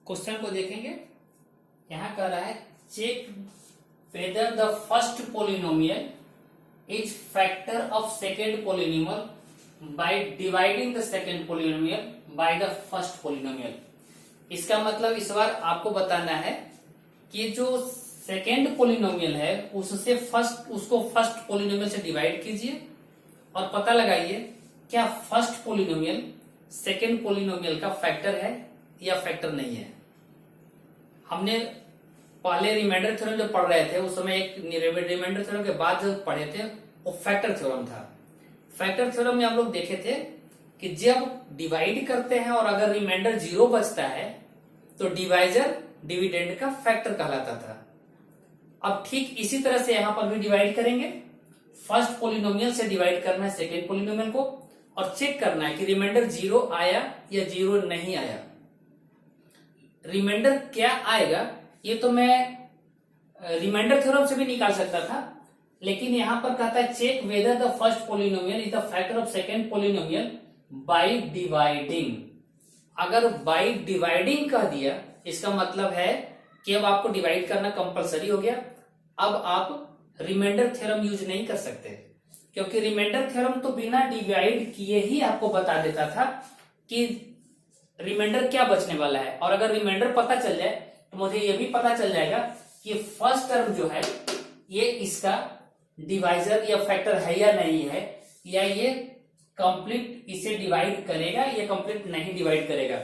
Question को देखेंगे। यहाँ कह रहा है check whether the first polynomial is factor of second polynomial by dividing the second polynomial by the first polynomial. इसका मतलब इस बार आपको बताना है कि जो सेकेंड पोलिनोमियल है उसको फर्स्ट पोलिनोमियल से डिवाइड कीजिए और पता लगाइए क्या फर्स्ट पोलिनोमियल सेकेंड पोलिनोमियल का फैक्टर है या फैक्टर नहीं है। हमने पहले रिमाइंडर थ्योरम जो पढ़ रहे थे उस समय एक रिमाइंडर थ्योरम के बाद जो पढ़े थे वो फैक्टर थ्योरम था। फैक्टर थ्योरम में हम लोग देखे थे कि जब डिवाइड करते हैं और अगर रिमाइंडर 0 बचता है तो डिवाइजर डिविडेंड का फैक्टर कहलाता था। अब ठीक इसी तरह से यहां पर भी डिवाइड करेंगे। फर्स्ट पोलिनोमियल से डिवाइड करना है सेकेंड पोलिनोमियल को और चेक करना है कि रिमाइंडर 0 आया या 0 नहीं आया। रिमाइंडर क्या आएगा ये तो मैं रिमाइंडर थ्योरम से भी निकाल सकता था, लेकिन यहां पर कहता है check whether the first polynomial is the factor of second polynomial by dividing. अगर बाय डिवाइडिंग कह दिया इसका मतलब है कि अब आपको डिवाइड करना कंपलसरी हो गया। अब आप रिमाइंडर थ्योरम यूज नहीं कर सकते, क्योंकि रिमाइंडर थ्योरम तो बिना डिवाइड किए ही आपको बता देता था कि रिमाइंडर क्या बचने वाला है। और अगर रिमाइंडर पता चल जाए तो मुझे ये भी पता चल जाएगा कि फर्स्ट टर्म जो है ये इसका डिवाइजर या फैक्टर है या नहीं है, या ये कंप्लीट इसे डिवाइड करेगा या कंप्लीट नहीं डिवाइड करेगा।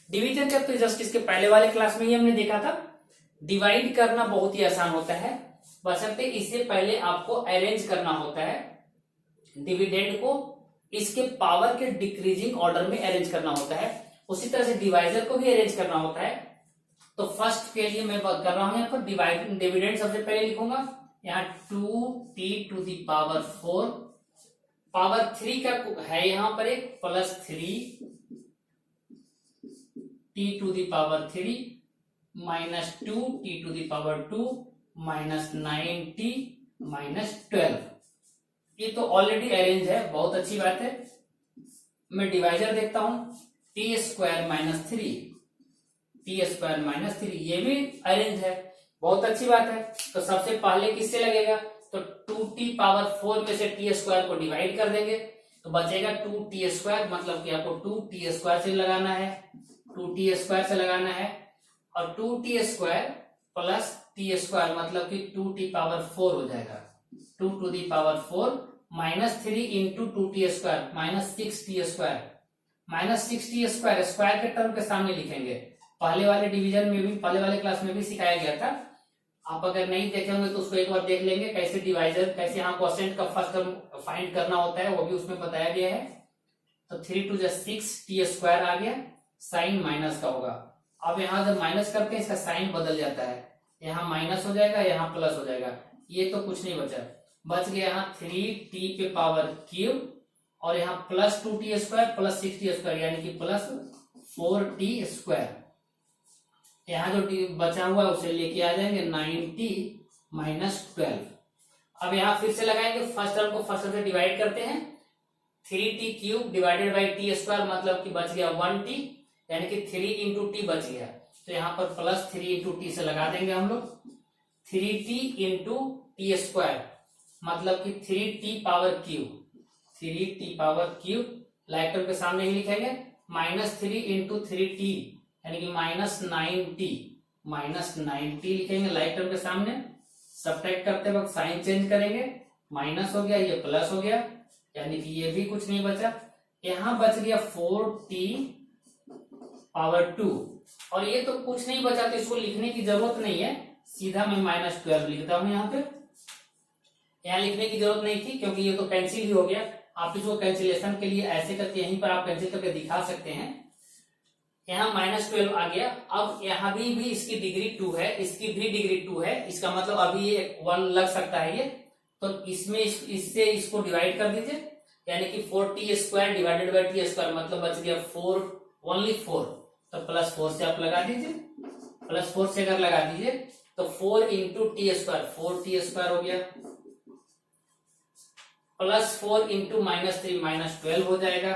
डिवीजन का तो जस्ट इसके पहले वाले क्लास में ही हमने देखा था। डिवाइड करना बहुत ही आसान होता है, बशर्ते इससे पहले आपको अरेंज करना होता है डिविडेंड को, इसके पावर के डिक्रीजिंग ऑर्डर में अरेंज करना होता है। उसी तरह से डिवाइजर को भी अरेंज करना होता है। तो फर्स्ट के लिए मैं बात कर रहा हूं यहाँ पर डिविडेंड सबसे पहले लिखूंगा यहाँ 2t to the power 4, power 3 का है यहाँ पर एक plus 3t to the power 3 minus 2t to the power 2 minus 9t minus 12। ये तो ऑलरेडी अरेंज है, बहुत अच्छी बात है। मैं डिवाइजर देखता हूं T square minus 3, T square minus 3, ये भी अरेंज है, बहुत अच्छी बात है। तो सबसे पहले किससे लगेगा तो 2t पावर 4 में से टी स्क्वायर को डिवाइड कर देंगे तो बचेगा 2t स्क्वायर, मतलब कि आपको 2t स्क्वायर से लगाना है, 2t स्क्वायर से लगाना है। और 2t square plus t square मतलब कि 2t पावर 4 हो जाएगा, 2 to the power 4 minus 3 into 2t square minus 6t square, minus 6t square square के टर्म के सामने लिखेंगे। पहले वाले डिवीजन में भी, पहले वाले क्लास में भी सिखाया गया था। आप अगर नहीं देखे होंगे तो उसको एक बार देख लेंगे, कैसे डिवाइजर, कैसे यहाँ क्वोशिएंट का फर्स्ट टर्म फाइंड करना होता है, वो भी उसमें बताया गया है। तो 3 टू 6t स्क्वायर आ गया, साइन माइनस का होगा। अब यहाँ जब माइनस करते हैं इसका साइन बदल जाता है, यहाँ माइनस हो जाएगा, यहाँ प्लस हो जाएगा। ये तो कुछ नहीं बचा, बच गया यहाँ 3t पे पावर क्यूब और यहाँ plus 2t square plus 6t square यानी कि प्लस 4t स्क्वायर। यहाँ जो बचा हुआ है उसे लेके आ जाएंगे 9t माइनस 12। अब यहाँ फिर से लगाएंगे, फर्स्ट टर्म को फर्स्ट टर्म से डिवाइड करते हैं, 3t cube divided by T square मतलब कि बच गया 1t, यानी कि 3 इंटू टी बच गया। तो यहाँ पर प्लस 3 इंटू टी से लगा देंगे हम लोग, 3t इंटू टी स्क्वायर मतलब कि 3t power cube, 3t power cube like term के सामने ही लिखेंगे, माइनस 3 इंटू 3t यानी कि माइनस 9t, माइनस 9t लिखेंगे लाइक टर्म के सामने। सब्ट्रैक्ट करते वक्त साइन चेंज करेंगे, माइनस हो गया, ये प्लस हो गया, यानी कि ये भी कुछ नहीं बचा। यहाँ बच गया 4t पावर 2 और ये तो कुछ नहीं बचा, तो इसको लिखने की जरूरत नहीं है, सीधा मैं माइनस 12 लिखता हूं। यहाँ पे यहाँ लिखने की जरूरत नहीं थी क्योंकि ये तो कैंसिल ही हो गया। आप इसको कैंसिलेशन के लिए ऐसे करके यहीं पर आप कैंसिल करके दिखा सकते हैं। यहाँ माइनस 12 आ गया। अब यहाँ भी इसकी डिग्री 2 है, इसकी भी डिग्री 2 है, इसका मतलब अभी ये 1 लग सकता है ये, तो इसमें इससे इसको डिवाइड कर दीजिए, यानी कि 4t square divided by T square मतलब बच गया 4, ओनली 4, तो प्लस 4 से आप लगा दीजिए, प्लस 4 से अगर लगा दीजिए तो 4 into T square 4t square हो गया, प्लस 4 इंटू माइनस 3 माइनस 12 हो जाएगा।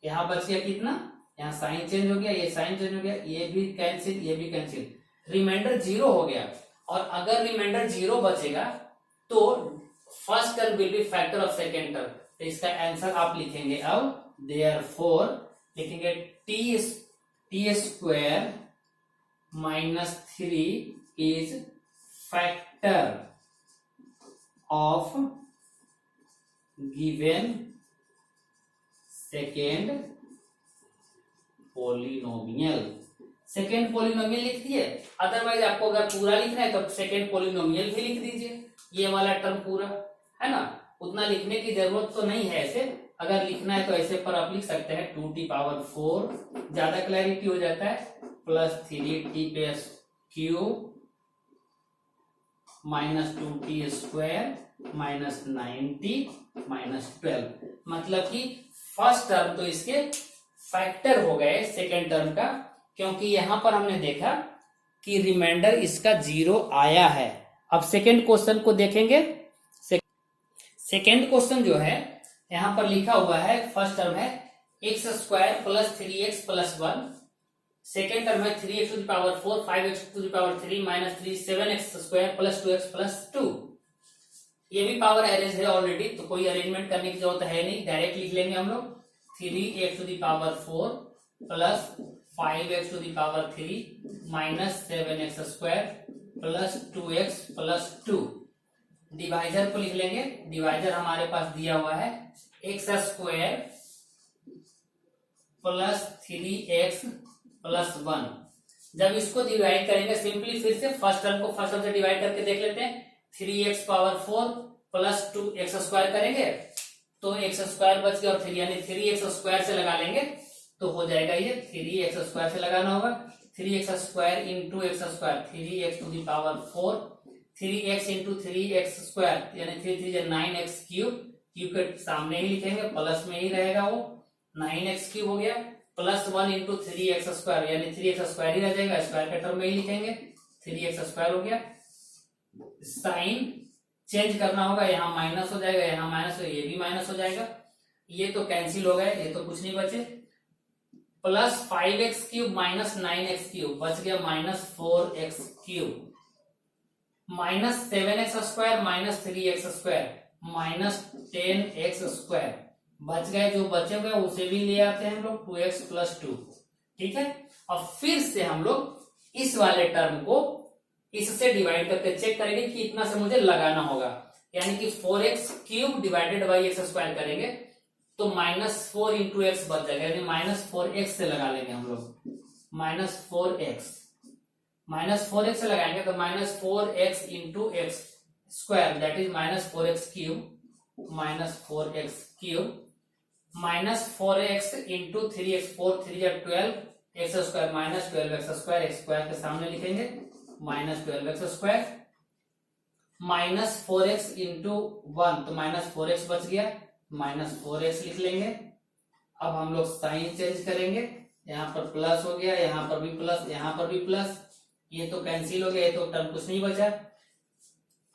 यहां बच गया कितना, यहाँ साइन चेंज हो गया, ये साइन चेंज हो गया, ये भी कैंसिल, ये भी कैंसिल, रिमाइंडर 0 हो गया। और अगर रिमाइंडर 0 बचेगा तो first term will be factor of second term. तो इसका आंसर आप लिखेंगे अब देयरफॉर लिखेंगे T square minus 3 is factor of given second polynomial. Second polynomial लिख दिए, अदरवाइज आपको अगर पूरा लिखना है तो सेकेंड पोलिनोमियल भी लिख दीजिए, ये वाला टर्म पूरा, है ना। उतना लिखने की जरूरत तो नहीं है ऐसे, अगर लिखना है तो ऐसे पर आप लिख सकते हैं 2t⁴, ज्यादा क्लैरिटी हो जाता है, plus 3t³ minus 2t² minus 9t minus 12। मतलब कि फर्स्ट टर्म तो इसके फैक्टर हो गए सेकेंड टर्म का, क्योंकि यहां पर हमने देखा कि रिमाइंडर इसका 0 आया है। अब सेकेंड क्वेश्चन को देखेंगे। सेकेंड क्वेश्चन जो है यहां पर लिखा हुआ है, फर्स्ट टर्म है x² plus 3x plus 1, second term है 3x⁴ 5x⁴ minus 3 7x² plus 2x plus 2। ये भी पावर अरेंज है ऑलरेडी, तो कोई अरेंजमेंट करने की जरूरत है नहीं, डायरेक्ट लिख लेंगे हम लोग 3x⁴ plus 5x⁴ minus 7x² plus 2x plus 2। Divisor को लिख लेंगे, डिवाइजर हमारे पास दिया हुआ है x² प्लस 3x प्लस 1। जब इसको डिवाइड करेंगे सिंपली, फिर से फर्स्ट टर्म को फर्स्ट टर्म से डिवाइड करके देख लेते हैं, 3x⁴ प्लस 2x² करेंगे तो x² बच गया और 3 यानी 3x² से लगा लेंगे तो हो जाएगा ये 3x² से लगाना होगा, 3x² into x², 3x⁴, 3x into 3x² यानी 3 9x³ क्यूब के सामने ही लिखेंगे, प्लस में ही रहेगा वो 9x³ हो गया, प्लस 1 इंटू 3x² यानी 3x² ही रह जाएगा, स्क्वायर के टर्म में ही लिखेंगे 3x² हो गया। साइन चेंज करना होगा, यहाँ माइनस हो जाएगा, यहाँ माइनस हो, ये भी माइनस हो जाएगा, ये तो कैंसिल हो गए, ये तो कुछ नहीं बचे, प्लस 5x³ माइनस 9x³ बच गया minus 4x³ minus 7x² minus 3x² minus 10x² बच गए, जो बचे हुए उसे भी ले आते हैं हम लोग 2x प्लस 2। ठीक है, अब फिर से हम लोग इस वाले टर्म को इससे डिवाइड करके चेक करेंगे कि इतना से मुझे लगाना होगा, यानी कि 4x³ डिवाइडेड बाई x² करेंगे तो -4 इंटू एक्स बच जाएगा, यानी -4x से लगा लेंगे हम लोग, -4x से लगाएंगे तो -4x into x square that is -4x³ -4x into 3x 3 12 x² -12x² x square के सामने लिखेंगे -12x² -4x इंटू 1 तो -4x बच गया, -4x लिख लेंगे। अब हम लोग साइन चेंज करेंगे, यहाँ पर प्लस हो गया, यहाँ पर भी प्लस, यहाँ पर भी प्लस, ये तो कैंसिल हो गया, ये तो टर्म कुछ नहीं बचा,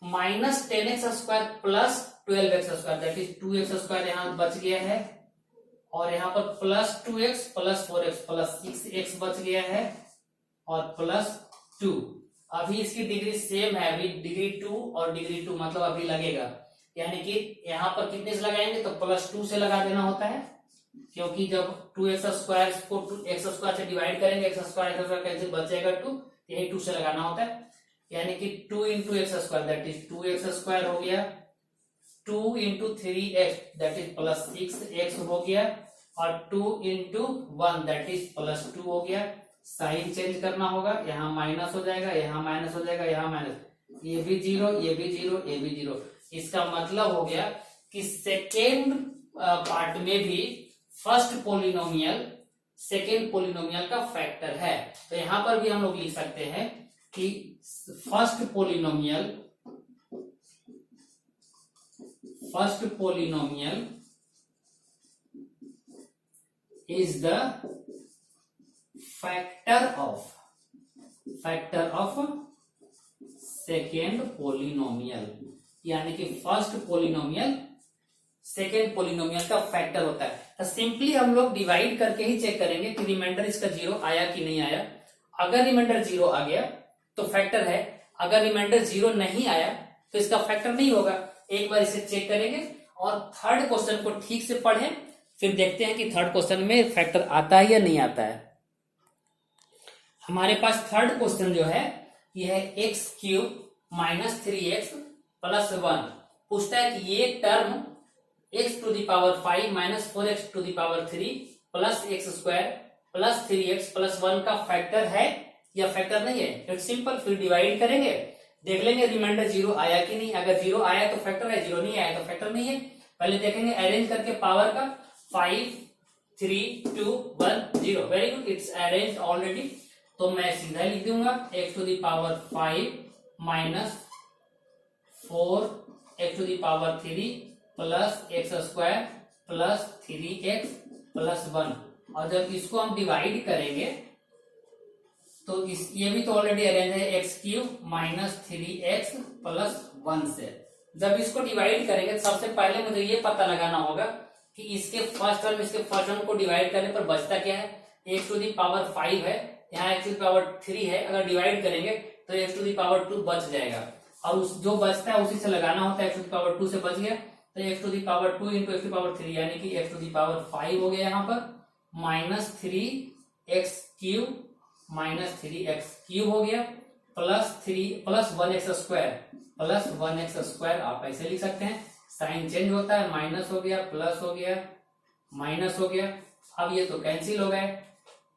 -10x² plus 12x² that is 2x² यहाँ बच गया है, और यहाँ पर plus 2x plus 4x plus 6x बच गया है और प्लस 2। अभी इसकी डिग्री सेम है, अभी डिग्री 2 और डिग्री 2 मतलब अभी लगेगा, यानी कि यहाँ पर कितने से लगाएंगे तो +2 से लगा देना होता है, क्योंकि जब 2x² को x² से डिवाइड करेंगे x² कैसे बचेगा 2, यही 2 से लगाना होता है, यानी कि 2 into x² that is 2x² हो गया, 2 into 3x that is plus 6x हो गया, और 2 इंटू 1 दैट इज प्लस 2 हो गया। साइन चेंज करना होगा, यहाँ माइनस हो जाएगा, यहाँ माइनस हो जाएगा, यहाँ माइनस, ये भी 0, ये भी 0, ये भी 0। इसका मतलब हो गया कि सेकेंड पार्ट में भी फर्स्ट पोलिनोमियल सेकेंड पोलिनोमियल का फैक्टर है। तो यहां पर भी हम लोग लिख सकते हैं कि first polynomial is the factor of second polynomial, यानी कि फर्स्ट पोलिनोमियल सेकेंड पोलिनोमियल का फैक्टर होता है। तो सिंपली हम लोग डिवाइड करके ही चेक करेंगे कि रिमाइंडर इसका 0 आया कि नहीं आया। अगर रिमाइंडर 0 आ गया तो फैक्टर है, अगर रिमाइंडर 0 नहीं आया तो इसका फैक्टर नहीं होगा। एक बार इसे चेक करेंगे और थर्ड क्वेश्चन को ठीक से पढ़ें, फिर देखते हैं कि थर्ड क्वेश्चन में फैक्टर आता है या नहीं आता है। हमारे पास थर्ड क्वेश्चन जो है यह है x cube minus 3x plus 1। पूछता है कि ये term x to the power 5 minus 4x to the power 3 plus x square plus 3x plus 1 का फैक्टर है या फैक्टर नहीं है। इट्स सिंपल, फिर डिवाइड करेंगे, देख लेंगे रिमाइंडर 0 आया कि नहीं। अगर 0 आया तो फैक्टर है, 0 नहीं आया तो फैक्टर नहीं है। पहले देखेंगे अरेंज करके पावर का 5 3 2 1 0। Very good, it's arrange already. तो मैं सीधा लिख दूंगा x to the power 5 minus 4x to the power 3 plus x square plus 3x plus 1। और जब इसको हम डिवाइड करेंगे तो इस ये भी तो ऑलरेडी अरेंज है, x cube minus 3x plus 1 से। जब इसको डिवाइड करेंगे तो सबसे पहले मुझे ये पता लगाना होगा कि इसके फर्स्ट टर्म इसके फर्स्ट टर्म को डिवाइड करने पर बचता क्या है। एक्स टू दी पावर 5 है, यहाँ एक्स टू दी पावर 3 है, अगर डिवाइड करेंगे तो एक्स टू दी पावर 2 बच जाएगा। और उस जो बचता है उसी से लगाना होता है। एक्स टू दी पावर 2 से बच गया तो x to the power 2 into x to the power 3 यानी कि एक्स टू दी पावर 5 हो गया यहाँ पर, minus 3x cube minus 3x cube हो गया plus 1x square plus 1x square. आप ऐसे लिख सकते हैं, साइन चेंज होता है, माइनस हो गया प्लस हो गया माइनस हो गया। अब ये तो कैंसिल हो गए,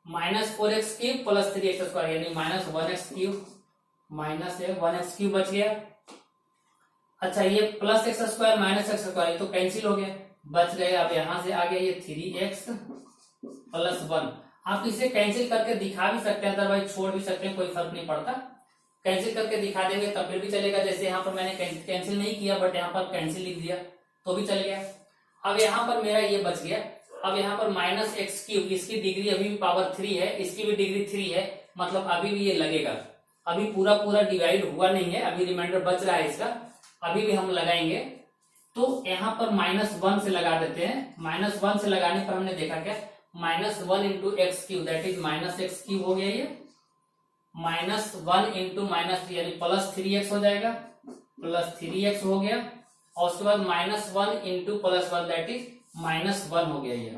minus 4x cube plus 3x square यानी minus 1x cube minus 1x cube बच गया। अच्छा, ये plus x square minus X square ये तो कैंसिल हो गया, बच गए। अब यहां से आ गया ये 3x प्लस 1। आप इसे कैंसिल करके दिखा भी सकते हैं, अदरवाइज छोड़ भी सकते हैं, कोई फर्क नहीं पड़ता। कैंसिल करके दिखा देंगे तब फिर भी चलेगा। जैसे यहाँ पर मैंने कैंसिल नहीं किया बट यहाँ पर कैंसिल लिख दिया तो भी चल गया। अब यहाँ पर मेरा ये बच गया। अब यहाँ पर माइनस एक्स क्यूब, इसकी डिग्री अभी भी पावर 3 है, इसकी भी डिग्री 3 है, मतलब अभी भी ये लगेगा। अभी पूरा पूरा डिवाइड हुआ नहीं है, अभी रिमाइंडर बच रहा है इसका, अभी भी हम लगाएंगे। तो यहाँ पर -1 से लगा देते हैं। -1 से लगाने पर हमने देखा क्या, -1 into x cube that is minus x cube हो गया, ये -1 इंटू माइनस यानी प्लस 3x हो जाएगा, प्लस 3x हो गया। और उसके बाद -1 इंटू प्लस 1 दैट इज -1 हो गया ये।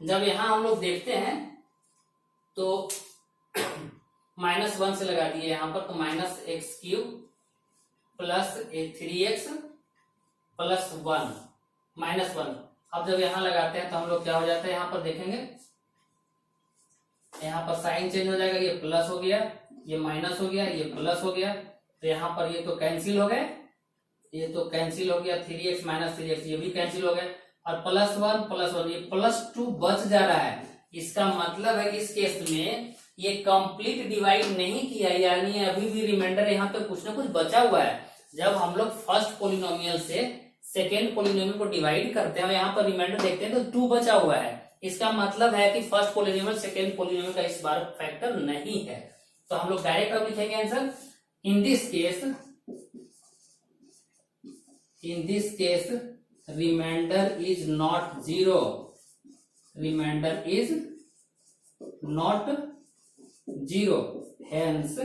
जब यहां हम लोग देखते हैं तो -1 से लगा दिए यहां पर, तो minus x cube plus 3x plus 1 -1। अब जब यहां लगाते हैं तो हम लोग क्या हो जाता है, यहां पर देखेंगे यहाँ पर साइन चेंज हो जाएगा, ये प्लस हो गया, ये माइनस हो गया, ये प्लस हो गया। तो यहाँ पर ये तो कैंसिल हो गए, ये तो कैंसिल हो गया, 3x माइनस 3x ये भी कैंसिल हो गए। और +1 ये +2 बच जा रहा है। इसका मतलब है कि इस केस में ये कंप्लीट डिवाइड नहीं किया, यानी अभी भी रिमाइंडर यहाँ पे कुछ ना कुछ बचा हुआ है। जब हम लोग फर्स्ट पोलिनोमियल से सेकेंड पोलिनोमियल को डिवाइड करते हैं और यहाँ पर रिमाइंडर देखते हैं तो 2 बचा हुआ है। इसका मतलब है कि फर्स्ट पोलिनोमियल सेकेंड पोलिनोमियल का इस बार फैक्टर नहीं है। तो हम लोग डायरेक्ट अब लिखेंगे answer, in this case remainder is not 0, remainder is not 0, hence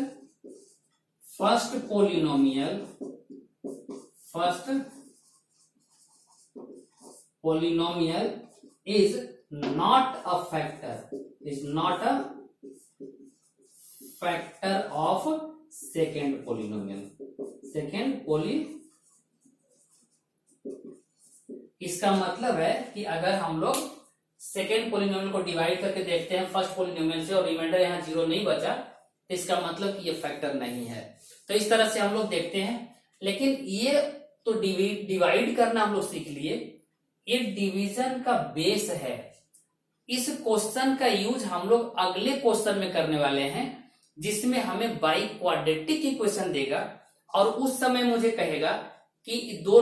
first polynomial is not a factor of second polynomial। इसका मतलब है कि अगर हम लोग सेकेंड पोलिनोमियल को डिवाइड करके देखते हैं फर्स्ट पोलिनोमियल से और रिमाइंडर यहाँ 0 नहीं बचा, तो इसका मतलब कि ये फैक्टर नहीं है। तो इस तरह से हम लोग देखते हैं। लेकिन ये तो डिवाइड करना हम लोग सीख लिए, ये डिवीजन का बेस है। इस क्वेश्चन का यूज हम लोग अगले क्वेश्चन में करने वाले हैं, जिसमें हमें बाई क्वाड्रेटिक इक्वेशन देगा और उस समय मुझे कहेगा कि 2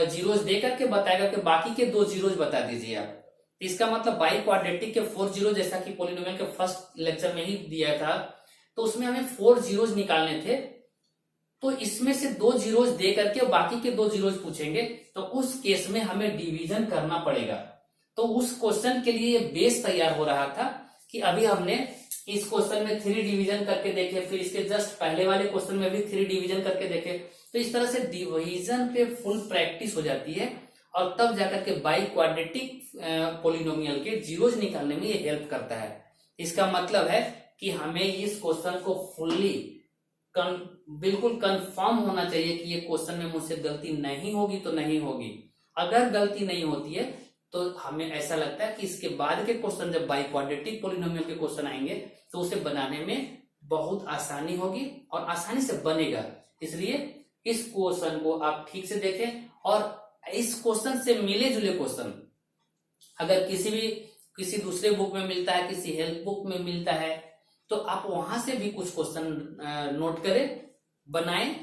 जीरोज दे करके बताएगा कि बाकी के 2 जीरोज बता दीजिए आप। इसका मतलब बाई क्वाड्रेटिक के 4 जीरो, जैसा कि पोलिनोमियल के फर्स्ट लेक्चर में ही दिया था, तो उसमें हमें 4 जीरोज निकालने थे। तो इसमें से 2 जीरोज दे करके बाकी के 2 जीरोज पूछेंगे, तो उस केस में हमें डिवीजन करना पड़ेगा। तो उस क्वेश्चन के लिए ये बेस तैयार हो रहा था कि अभी हमने इस क्वेश्चन में 3 डिवीजन करके देखे, फिर इसके जस्ट पहले वाले क्वेश्चन में भी 3 डिवीजन करके देखे। तो इस तरह से डिवीजन पे फुल प्रैक्टिस हो जाती है और तब जाकर के बाई क्वाड्रेटिक पोलिनोमियल के जीरोज निकालने में ये हेल्प करता है। इसका मतलब है कि हमें इस क्वेश्चन को फुल्ली बिल्कुल कंफर्म होना चाहिए कि ये क्वेश्चन में मुझसे गलती नहीं होगी तो नहीं होगी। अगर गलती नहीं होती है तो हमें ऐसा लगता है कि इसके बाद के क्वेश्चन जब बाई क्वाड्रेटिक पोलिनोमियल के क्वेश्चन आएंगे तो उसे बनाने में बहुत आसानी होगी और आसानी से बनेगा। इसलिए इस क्वेश्चन को आप ठीक से देखें और इस क्वेश्चन से मिले जुले क्वेश्चन अगर किसी दूसरे बुक में मिलता है, किसी हेल्प बुक में मिलता है, तो आप वहां से भी कुछ क्वेश्चन नोट करें, बनाएं।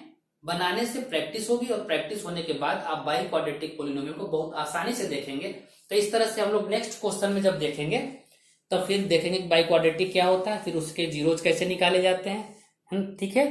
बनाने से प्रैक्टिस होगी और प्रैक्टिस होने के बाद आप बाई क्वाड्रेटिक पोलिनोमियल को बहुत आसानी से देखेंगे। तो इस तरह से हम लोग नेक्स्ट क्वेश्चन में जब देखेंगे तो फिर देखेंगे कि बाई क्वाड्रेटिक क्या होता है, फिर उसके जीरोज कैसे निकाले जाते हैं। ठीक है।